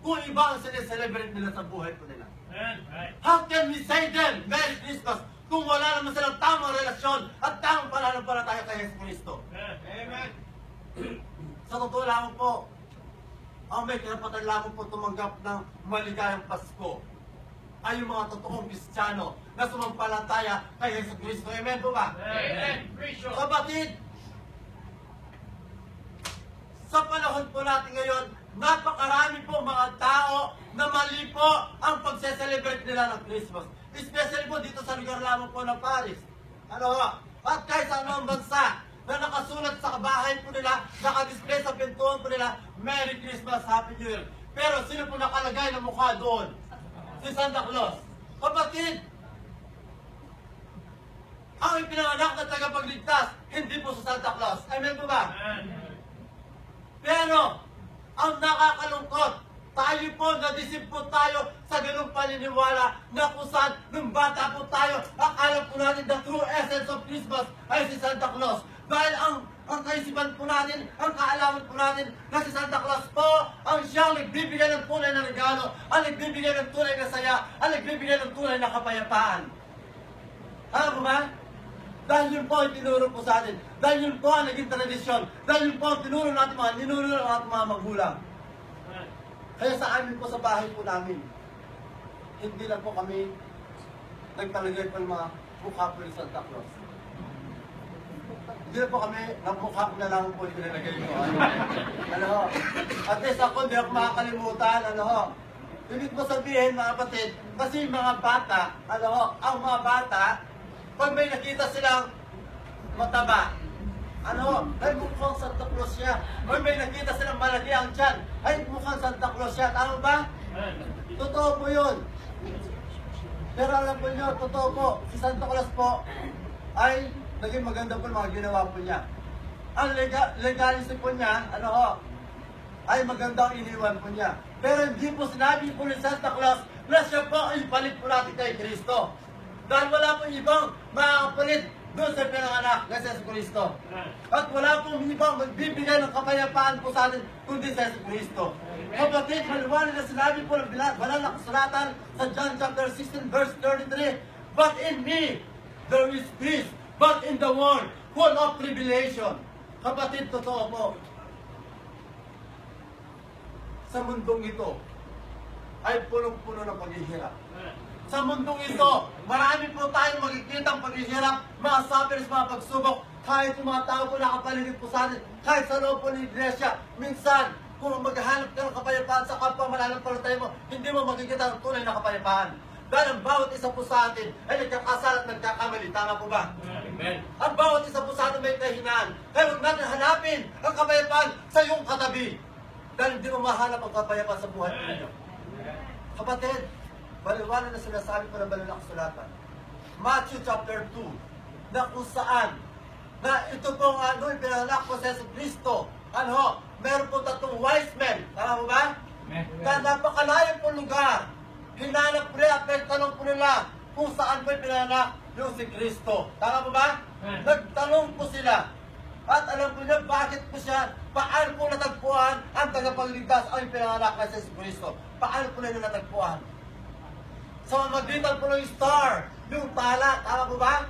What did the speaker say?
kung iba ang sineselebrate nila sa buhay po nila? How can we say them Merry Christmas kung wala naman silang tamang relasyon at tamang pananampalataya kay Yesu Cristo? Amen. Sa totoo lamang po, ang may karapatan lamang po tumanggap ng maligayang Pasko ay yung mga totoong Kristiyano na sumampalataya kay Yesu Cristo. Amen po ba? Amen. Precious. Kapatid, sa panahon po natin ngayon, napakarami po mga tao na mali po ang pagse-celebrate nila ng Christmas. Especially po dito sa lugar lamang po ng Paris. Ano ho? At kahit sa anong bansa na nakasulat sa bahay po nila, nakadisplay sa pintuan po nila, Merry Christmas, Happy New Year. Pero sino po nakalagay na mukha doon? Si Santa Claus. Kapatid, ang ipinanganak na tagapagligtas, hindi po sa Santa Claus. Amen po ba? Pero, ang nakakalungkot, tayo po, nadisip po tayo sa ganung paniniwala na kung saan, nung bata po tayo, akala po natin the true essence of Christmas ay si Santa Claus. Dahil ang kaisipan po natin, ang kaalaman po natin na si Santa Claus po ang siyang nagbibigay ng tunay na regalo, ang nagbibigay ng tunay na saya, ang nagbibigay ng tunay na kapayapaan. Ano po ba? Dahil yun po ang tinuro po sa atin. Dahil yun po ang naging tradisyon. Dahil yun po ang tinuro natin ninuro ng ating mga magulang. Kaya sa amin po sa bahay po namin, hindi lang po kami nagtalagay po ng mga mukha po ni Santa Claus. Hindi lang po kami, nagmukha ko na lang po yung pinalagay ko. Ano ho? At least ako, hindi ako makakalimutan. Ano ho? Ibig mo sabihin mga kapatid, kasi mga bata, ano ho, ang mga bata, pag may nakita silang mataba, ano, ay mukhang Santa Claus siya. Pag may nakita silang malaki ang tiyan, ay mukhang Santa Claus siya. Tama ba? Totoo po yun. Pero alam po nyo, totoo po, si Santa Claus po ay naging maganda po mga ginawa po niya. Ang legalism po niya, ano ho, ay maganda ang iniwan po niya. Pero hindi po sinabi po ni Santa Claus na siya po ay palit po natin kay Kristo. Dahil wala pong ibang makakapalit doon sa pinanganak na si Yesu Cristo. At wala pong ibang magbibigay ng kapayapaan po sa atin kundi si Yesu Cristo. Kapatid, maliwanag na sinabi po ng banal na kasulatan sa John chapter 16 verse 33, but in me there is peace, but in the world full of tribulation. Kapatid, totoo po. Sa mundong ito ay punong-puno ng paghihirap. Sa mundong ito, marami po tayong makikita ang paghihirap, mga sufferings, mga pagsubok, kahit yung mga tao po nakapaligid po sa atin, kahit sa loob po ng iglesia. Minsan, kung maghahanap ka ng kapayapaan sa kapwa mananampalataya mo, hindi mo makikita ang tunay na kapayapaan. Dahil ang bawat isa po sa atin ay nagkakasala at nagkakamali. Tama po ba? Amen. Ang bawat isa po sa atin may kahinaan. Kaya huwag natin hanapin ang kapayapaan sa iyong katabi. Dahil hindi mo mahanap ang kapayapaan sa buhay ninyo. Kapatid, baliwanag na sinasabi ko ng banal na kasulatan. Matthew chapter 2, na kung saan, na ito pong pinanganak po sa Yesu Cristo. Ano, meron po 3 wise men. Tama mo ba? Na napakalayang po lugar. Hinanap po nila at nagtanong po nila kung saan po pinanganak yung si Cristo. Tama mo ba? Nagtanong po sila. At alam po niya bakit po siya, paano po natagpuan ang tagapagligtas ang pinanganak na si Yesu Cristo. Paano po nila natagpuan? Sa mamagitan po ng star, yung tala, tama po ba?